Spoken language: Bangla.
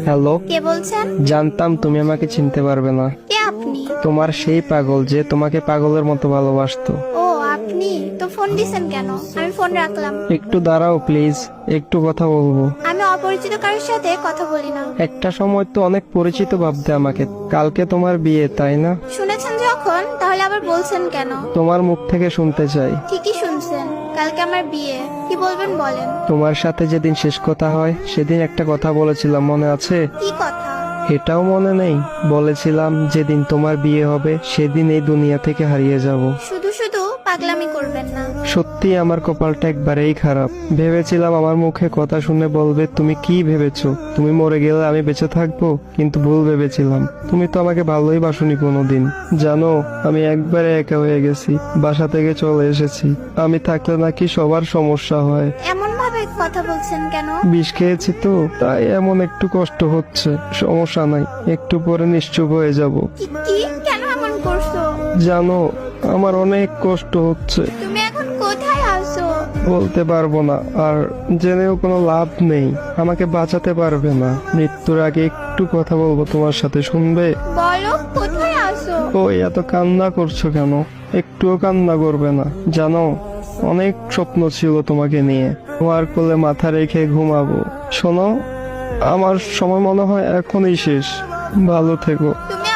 হ্যালো, কে বলছেন? জানতাম তুমি আমাকে চিনতে পারবে না। কে আপনি? তোমার সেই পাগল যে তোমাকে পাগলের মতো ভালোবাসতো। ও আপনি তো ফোন দিছেন কেন? আমি ফোন রাখলাম। একটু দাঁড়াও প্লিজ, একটু কথা বলবো। আমি অপরিচিত কারোর সাথে কথা বলি না। একটা সময় তো অনেক পরিচিত ভাবতে আমাকে। কালকে তোমার বিয়ে, তাই না? শুনেছেন যখন, তাহলে আবার বলছেন কেন? তোমার মুখ থেকে শুনতে চাই। ঠিকই শুনছেন, কালকে আমার বিয়ে। কি বলবেন বলেন। তোমার সাথে যেদিন শেষ কথা হয় সেদিন একটা কথা বলেছিলাম, মনে আছে? কি কথা? এটাও মনে নেই? বলেছিলাম যেদিন তোমার বিয়ে হবে সেদিন এই দুনিয়া থেকে হারিয়ে যাব। শুধু শুধু পাগলামি করবেন না। সত্যি আমার কপালটা একবারেই খারাপ। ভেবেছিলাম আমার মুখে কথা শুনে বলবে তুমি কি ভেবেছো, তুমি মরে গেলে আমি বেঁচে থাকবো, কিন্তু ভুল ভেবেছিলাম। তুমি তো আমাকে ভালোই বাসনি কোনোদিন। জানো, আমি একবারে একা হয়ে গেছি, বাসা থেকে চলে এসেছি। আমি থাকলে নাকি সবার সমস্যা হয়। এমন ভাবে কথা বলছেন কেন? বিষ খেয়েছি তো, তাই এমন একটু কষ্ট হচ্ছে। সমস্যা নাই, একটু পরে নিশ্চুপ হয়ে যাব। কি কি কেন এমন করছো? জানো, আমার অনেক কষ্ট হচ্ছে। তুমি এখন কোথায় আছো? বলতে পারবো না, আর জেনেও কোনো লাভ নেই। আমাকে বাঁচাতে পারবে না। মৃত্যুর আগে একটু কথা বলবো তোমার সাথে, শুনবে? বলো কোথায় আছো? ওই এত কান্না করছো কেন? একটুও কান্না করবে না। জানো, অনেক স্বপ্ন ছিল তোমাকে নিয়ে। তোমার কোলে মাথা রেখে ঘুমাবো। শোনো, আমার সময় মনে হয় এখনই শেষ। ভালো থেকো। তুমি